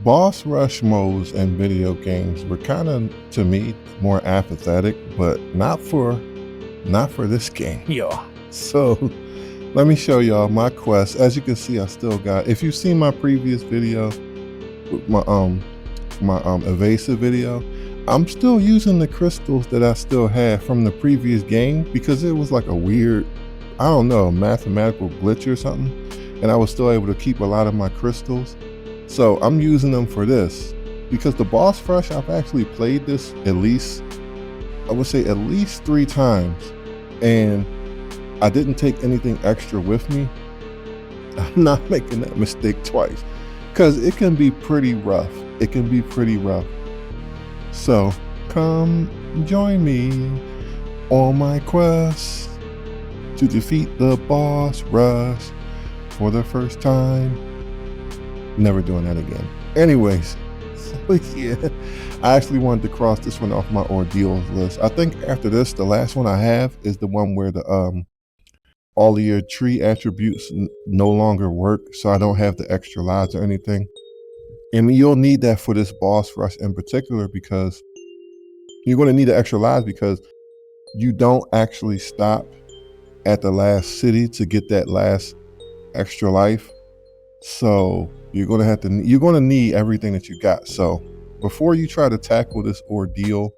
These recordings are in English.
Boss rush modes in video games were kind of, to me, more apathetic, but not for this game. Yeah. So let me show y'all my quest. As you can see, I still got, if you've seen my previous video, my evasive video, I'm still using the crystals that I still had from the previous game because it was like a weird, I don't know, mathematical glitch or something. And I was still able to keep a lot of my crystals. So I'm using them for this because the boss rush, I've actually played this at least, I would say at least 3 times. And I didn't take anything extra with me. I'm not making that mistake twice because it can be pretty rough. It can be pretty rough. So come join me on my quest to defeat the boss rush for the first time. Never doing that again. Anyways, so yeah, I actually wanted to cross this one off my ordeals list. I think after this, the last one I have is the one where the all of your tree attributes no longer work, so I don't have the extra lives or anything. And you'll need that for this boss rush in particular because you're going to need the extra lives because you don't actually stop at the last city to get that last extra life. So you're going to need everything that you got. So before you try to tackle this ordeal,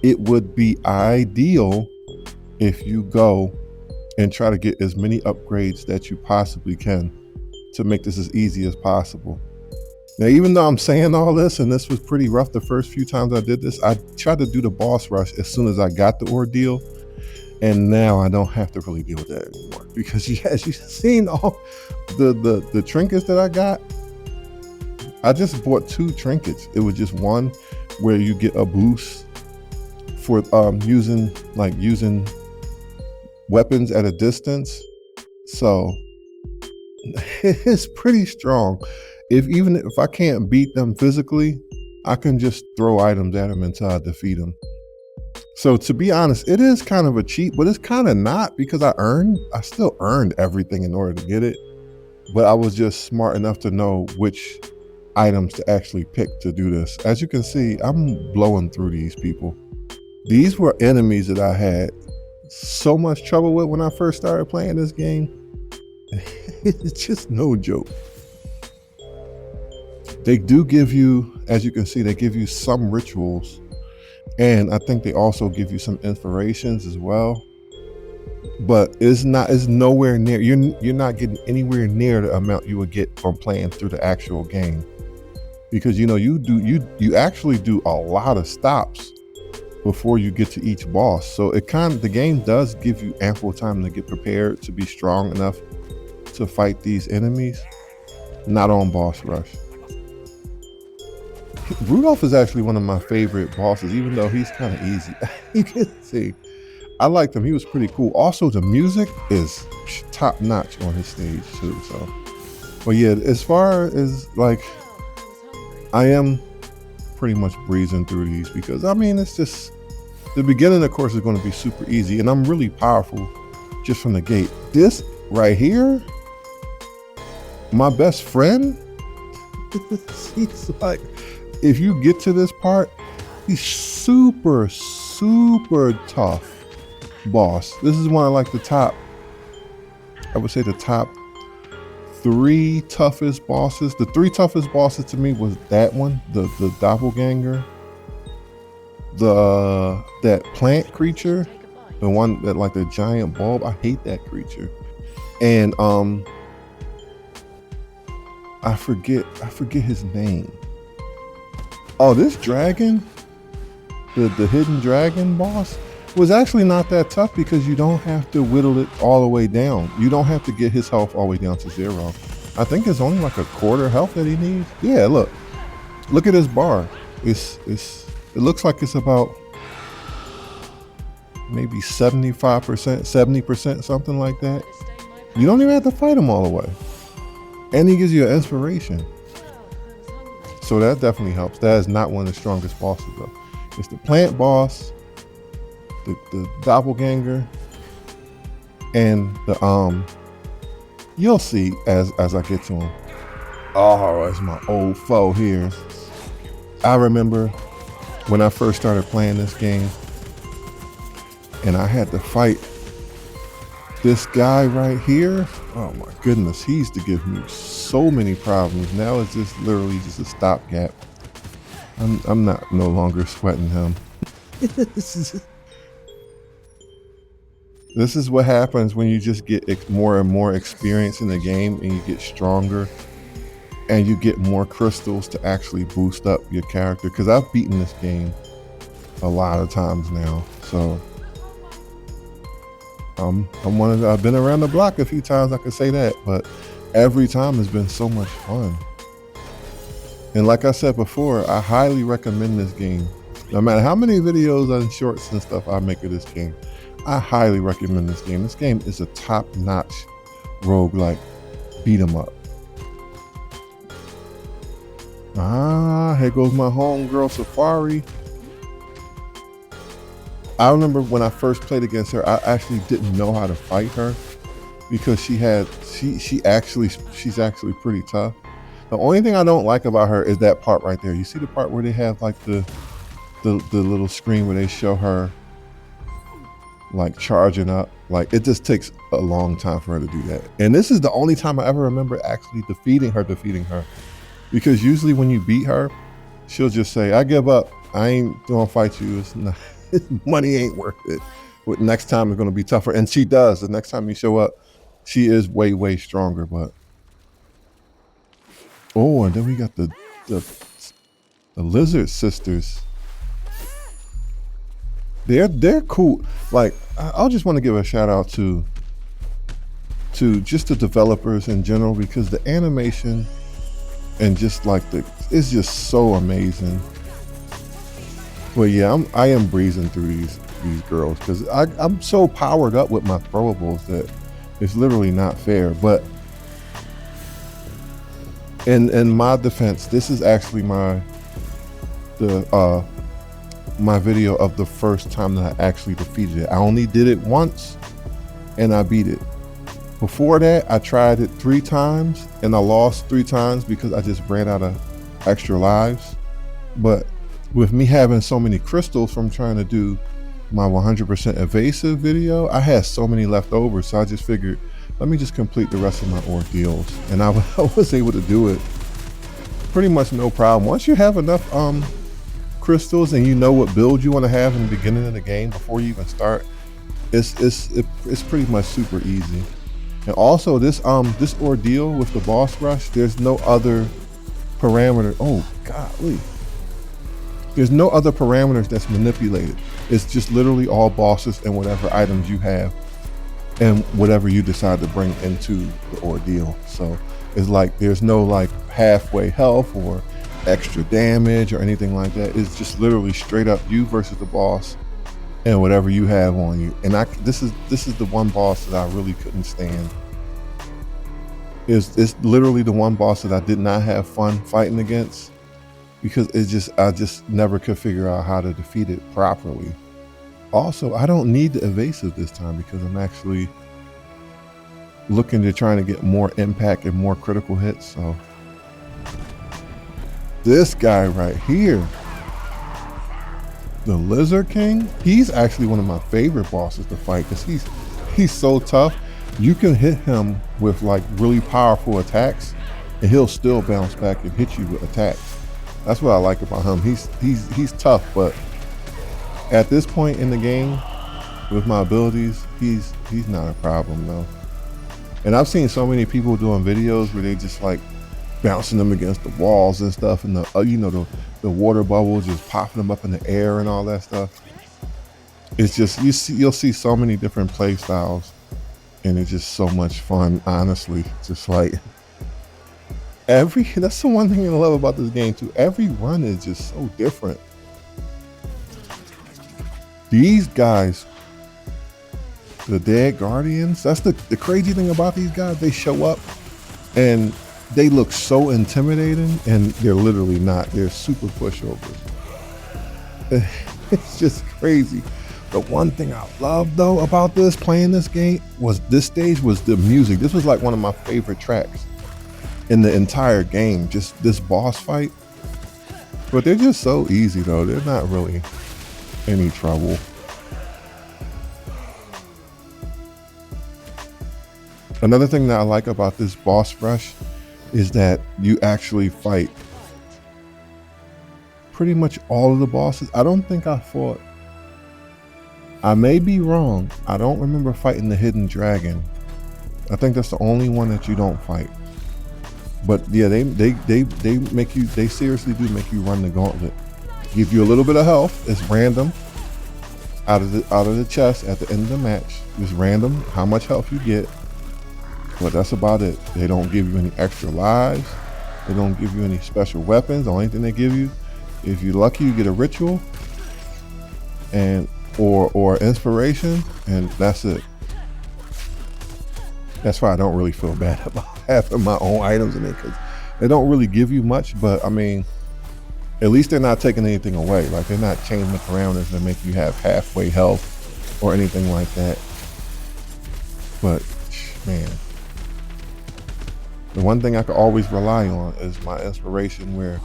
it would be ideal if you go and try to get as many upgrades that you possibly can to make this as easy as possible. Now, even though I'm saying all this, and this was pretty rough the first few times I did this, I tried to do the boss rush as soon as I got the ordeal. And now I don't have to really deal with that anymore because as you've seen all the trinkets that I got, I just bought 2 trinkets. It was just one where you get a boost for using weapons at a distance. So it's pretty strong. Even if I can't beat them physically, I can just throw items at them until I defeat them. So to be honest, it is kind of a cheat, but it's kind of not because I still earned everything in order to get it. But I was just smart enough to know which items to actually pick to do this. As you can see, I'm blowing through these people. These were enemies that I had so much trouble with when I first started playing this game. It's just no joke. They do give you, as you can see, they give you some rituals. And I think they also give you some inspirations as well. But it's nowhere near, you're not getting anywhere near the amount you would get from playing through the actual game. Because you actually do a lot of stops before you get to each boss. So the game does give you ample time to get prepared to be strong enough to fight these enemies. Not on boss rush. Rudolph is actually one of my favorite bosses, even though he's kind of easy. You can see, I liked him. He was pretty cool. Also, the music is top notch on his stage too. So, but yeah, as far as like, I am pretty much breezing through these because I mean, it's just the beginning, of course, is going to be super easy, and I'm really powerful just from the gate. This right here, my best friend, he's like, if you get to this part, he's super, super tough boss. This is one of like the top, I would say the top 3 toughest bosses. The 3 toughest bosses to me was that one, the doppelganger, that plant creature, the one that like the giant bulb. I hate that creature. And I forget his name. Oh, this dragon, the hidden dragon boss, was actually not that tough because you don't have to whittle it all the way down. You don't have to get his health all the way down to 0. I think it's only like a quarter health that he needs. Yeah, look at his bar. It looks like it's about maybe 75%, 70%, something like that. You don't even have to fight him all the way. And he gives you an inspiration. So that definitely helps. That is not one of the strongest bosses though. It's the plant boss, the doppelganger, and the you'll see as I get to him. Oh, it's my old foe here. I remember when I first started playing this game and I had to fight this guy right here. Oh my goodness, he used to give me so many problems. Now it's just literally just a stopgap. I'm not no longer sweating him. This is what happens when you just get more and more experience in the game and you get stronger and you get more crystals to actually boost up your character. Because I've beaten this game a lot of times now, so I've been around the block a few times, I could say that, but every time has been so much fun. And like I said before, I highly recommend this game. No matter how many videos and shorts and stuff I make of this game, I highly recommend this game. This game is a top-notch roguelike beat 'em up. Ah, here goes my homegirl Safari. I remember when I first played against her, I actually didn't know how to fight her because she's actually pretty tough. The only thing I don't like about her is that part right there. You see the part where they have like the little screen where they show her like charging up? Like, it just takes a long time for her to do that. And this is the only time I ever remember actually defeating her. Because usually when you beat her, she'll just say, I give up. I ain't gonna fight you. It's not, money ain't worth it. But next time it's gonna be tougher. And she does. The next time you show up, she is way, way stronger. But oh, and then we got the lizard sisters. They're cool. Like, I'll just want to give a shout out to just the developers in general, because the animation and just like it's just so amazing. But yeah, I am breezing through these girls because I'm so powered up with my throwables that it's literally not fair. But in my defense, this is actually my video of the first time that I actually defeated it. I only did it once and I beat it. Before that, I tried it 3 times and I lost 3 times because I just ran out of extra lives. But with me having so many crystals from trying to do my 100% evasive video, I had so many left over. So I just figured, let me just complete the rest of my ordeals. And I was able to do it pretty much no problem. Once you have enough crystals and you know what build you want to have in the beginning of the game before you even start, it's pretty much super easy. And also this ordeal with the boss rush, there's no other parameter. Oh golly, there's no other parameters that's manipulated. It's just literally all bosses and whatever items you have and whatever you decide to bring into the ordeal. So it's like there's no like halfway health or extra damage or anything like that. It's just literally straight up you versus the boss and whatever you have on you. And this is the one boss that I really couldn't stand. It's literally the one boss that I did not have fun fighting against because I just never could figure out how to defeat it properly. Also, I don't need the evasive this time because I'm actually looking to trying to get more impact and more critical hits. So this guy right here, the Lizard King, he's actually one of my favorite bosses to fight because he's so tough. You can hit him with like really powerful attacks and he'll still bounce back and hit you with attacks. That's what I like about him. He's tough, but at this point in the game with my abilities, he's not a problem though. And I've seen so many people doing videos where they just like bouncing them against the walls and stuff, and the water bubbles just popping them up in the air and all that stuff. It's just you'll see so many different play styles, and it's just so much fun. Honestly, just like that's the one thing I love about this game too. Every run is just so different. These guys, the Dead Guardians, that's the crazy thing about these guys. They show up and they look so intimidating, and they're literally not. They're super pushovers. It's just crazy. The one thing I love though about playing this game was this stage was the music. This was like one of my favorite tracks. in the entire game, just this boss fight. But they're just so easy though. They're not really any trouble. Another thing that I like about this boss rush is that you actually fight pretty much all of the bosses. I don't think I fought, I may be wrong, I don't remember fighting the hidden dragon. I think that's the only one that you don't fight. But yeah, they make you, they seriously do make you run the gauntlet. Give you a little bit of health. It's random out of the chest at the end of the match. It's random how much health you get. But that's about it. They don't give you any extra lives. They don't give you any special weapons. The only thing they give you, if you're lucky, you get a ritual and or inspiration, and that's it. That's why I don't really feel bad about having my own items in it, because they don't really give you much. But I mean, at least they're not taking anything away. Like, they're not changing the parameters that make you have halfway health or anything like that. But man, the one thing I can always rely on is my inspiration, where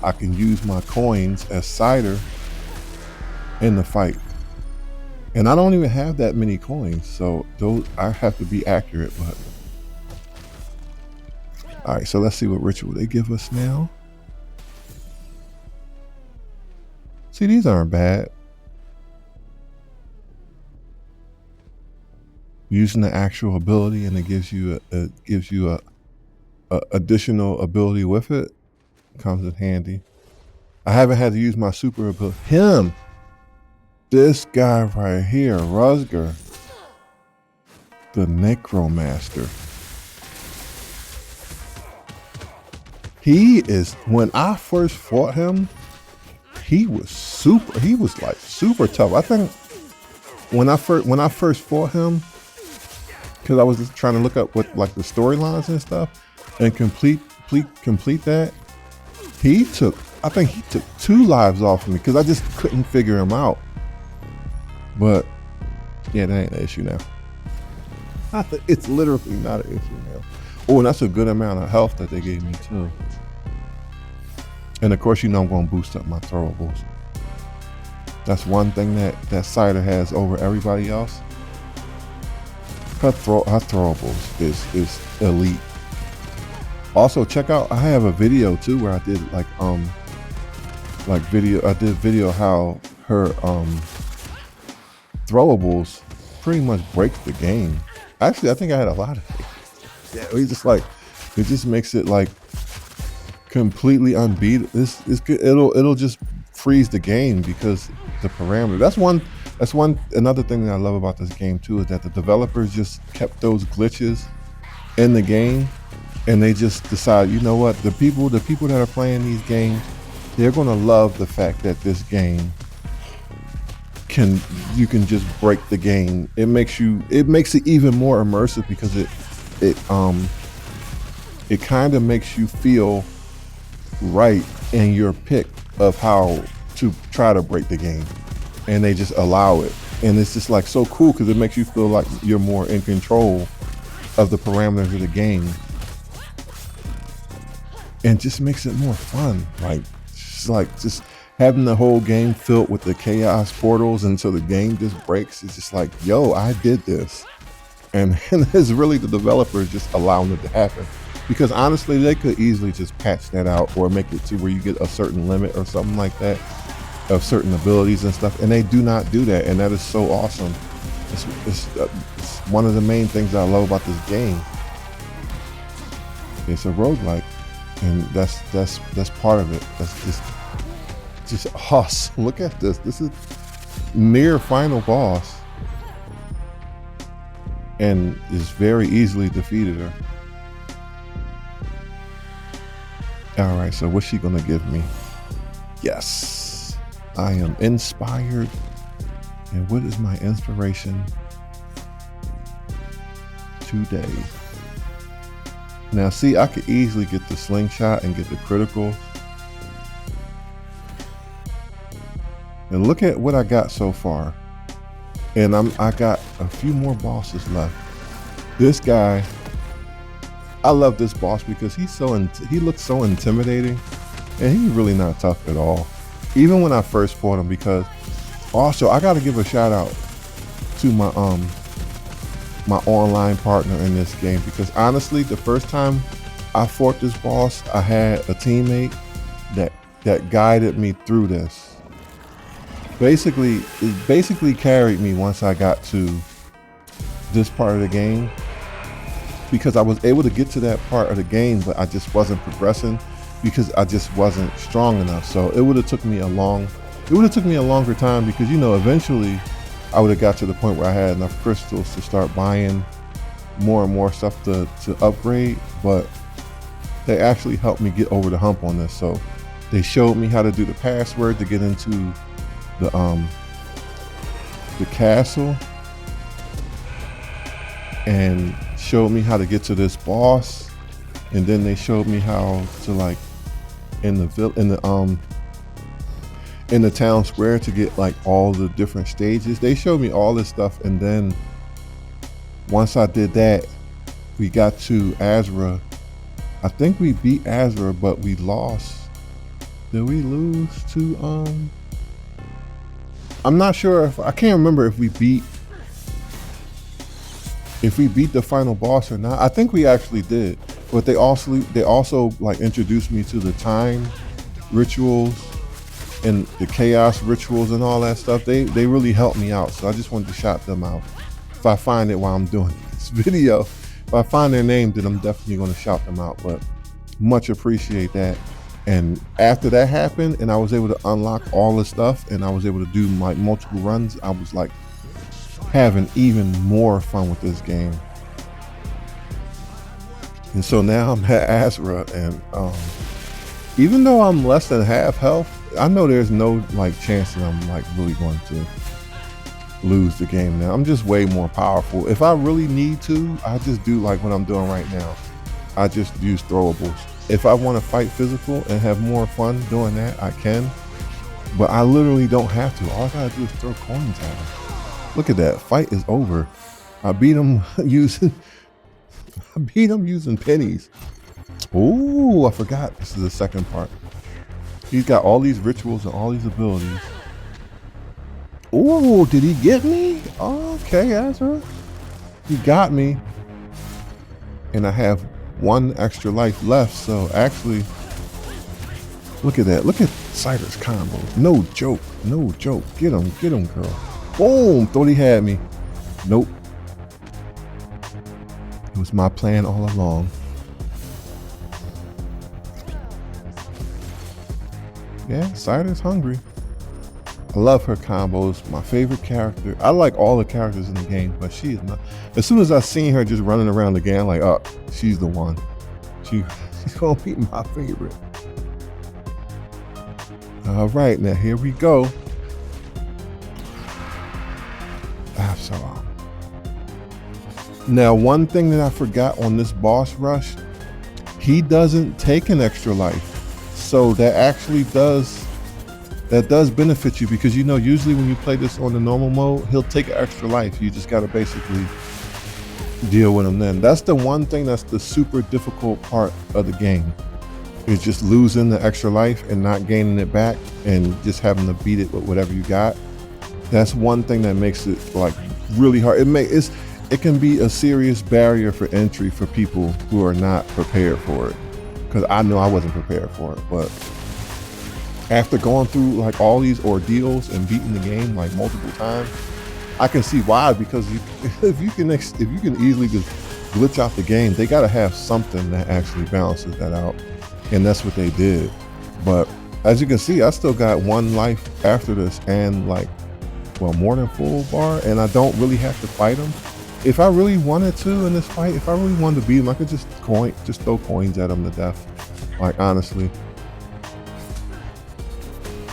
I can use my coins as cider in the fight. And I don't even have that many coins, so those, I have to be accurate. But all right, so let's see what ritual they give us now. See, these aren't bad. Using the actual ability, and it gives you a additional ability with it. Comes in handy. I haven't had to use my super ability. This guy right here, Rusger, the Necromaster. He is, when I first fought him, he was like super tough. I think when I first fought him, because I was just trying to look up what, like, the storylines and stuff, and complete that, I think he took 2 lives off of me because I just couldn't figure him out. But yeah, that ain't an issue now. It's literally not an issue now. Oh, and that's a good amount of health that they gave me too. And of course, you know I'm going to boost up my throwables. That's one thing that Cider has over everybody else. Her throwables is elite. Also, check out, I have a video too where I did I did video how her throwables pretty much breaks the game. Actually, I think I had a lot of it. Yeah, it's just like, it just makes it like completely unbeatable. It'll just freeze the game because the parameter. Another thing that I love about this game too, is that the developers just kept those glitches in the game, and they just decide, you know what, the people that are playing these games, they're gonna love the fact that this game you can just break the game. It makes it even more immersive because it kind of makes you feel right in your pick of how to try to break the game, and they just allow it. And it's just like so cool because it makes you feel like you're more in control of the parameters of the game, and just makes it more fun. Like just having the whole game filled with the chaos portals until the game just breaks. It's just like, yo, I did this. And it's really the developers just allowing it to happen. Because honestly, they could easily just patch that out or make it to where you get a certain limit or something like that of certain abilities and stuff. And they do not do that. And that is so awesome. It's one of the main things that I love about this game. It's a roguelike. And that's part of it. That's just awesome. Look at this. This is near final boss, and is very easily defeated her. All right, so what's she gonna give me? Yes, I am inspired. And what is my inspiration today? Now see, I could easily get the slingshot and get the critical. And look at what I got so far. And I got a few more bosses left. This guy, I love this boss because he looks so intimidating, and he's really not tough at all. Even when I first fought him, because also I got to give a shout out to my my online partner in this game, because honestly, the first time I fought this boss, I had a teammate that guided me through this. It basically carried me once I got to this part of the game, because I was able to get to that part of the game, but I just wasn't progressing because I just wasn't strong enough. So it would have took me a longer time, because eventually I would have got to the point where I had enough crystals to start buying more and more stuff to upgrade. But they actually helped me get over the hump on this. So they showed me how to do the password to get into the castle, and showed me how to get to this boss, and then they showed me how to, like, in the town square, to get like all the different stages. They showed me all this stuff, and then once I did that, we got to Azra. I think we beat Azra, but we lost. Did we lose to I'm not sure I can't remember if we beat the final boss or not. I think we actually did, but they also like introduced me to the time rituals and the chaos rituals and all that stuff. They really helped me out, so I just wanted to shout them out. If I find it while I'm doing this video, if I find their name, then I'm definitely going to shout them out. But much appreciate that. And after that happened, and I was able to unlock all the stuff, and I was able to do like multiple runs, I was like having even more fun with this game. And so now I'm at Azra, and even though I'm less than half health, I know there's no like chance that I'm like really going to lose the game now. I'm just way more powerful. If I really need to, I just do like what I'm doing right now. I just use throwables. If I want to fight physical and have more fun doing that, I can. But I literally don't have to. All I gotta do is throw coins at him. Look at that, fight is over. I beat him using pennies. Ooh, I forgot, this is the second part. He's got all these rituals and all these abilities. Ooh, did he get me? Okay, Azra. He got me. And I have one extra life left, so actually, look at that. Look at Cider's combo. No joke, no joke. Get him, girl. Boom, thought he had me. Nope. It was my plan all along. Yeah, Cider's hungry. I love her combos. My favorite character. I like all the characters in the game, but she is not. As soon as I seen her just running around the game, I'm like, oh, she's the one. She's gonna be my favorite. All right, now here we go. Absolum. Now, one thing that I forgot on this boss rush, he doesn't take an extra life. So that actually does benefit you, because usually when you play this on the normal mode, he'll take an extra life. You just gotta basically deal with him then. That's the one thing that's the super difficult part of the game, is just losing the extra life and not gaining it back, and just having to beat it with whatever you got. That's one thing that makes it like really hard. It can be a serious barrier for entry for people who are not prepared for it, because I know I wasn't prepared for it. But after going through like all these ordeals and beating the game like multiple times, I can see why. Because if you can easily just glitch out the game, they got to have something that actually balances that out, and that's what they did. But as you can see, I still got one life after this, and like, well, more than full bar, and I don't really have to fight him. If I really wanted to in this fight, if I really wanted to beat him, I could just throw coins at him to death. Like, honestly,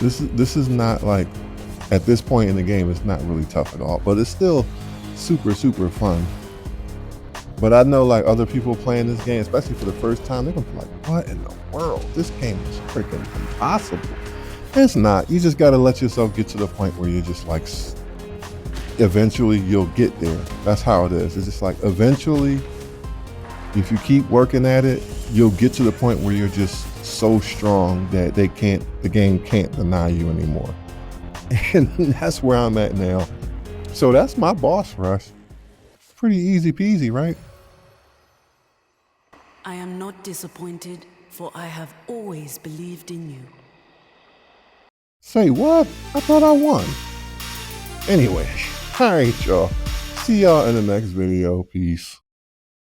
this is not, like, at this point in the game, it's not really tough at all, but it's still super, super fun. But I know like other people playing this game, especially for the first time, they're gonna be like, what in the world? This game is freaking impossible. It's not. You just gotta let yourself get to the point where you're just like, eventually you'll get there. That's how it is. It's just like, eventually If you keep working at it, you'll get to the point where you're just so strong that the game can't deny you anymore. And that's where I'm at now. So that's my boss rush. Pretty easy peasy, right? I am not disappointed, for I have always believed in you. Say what? I thought I won. Anyway, all right, y'all. See y'all in the next video. Peace.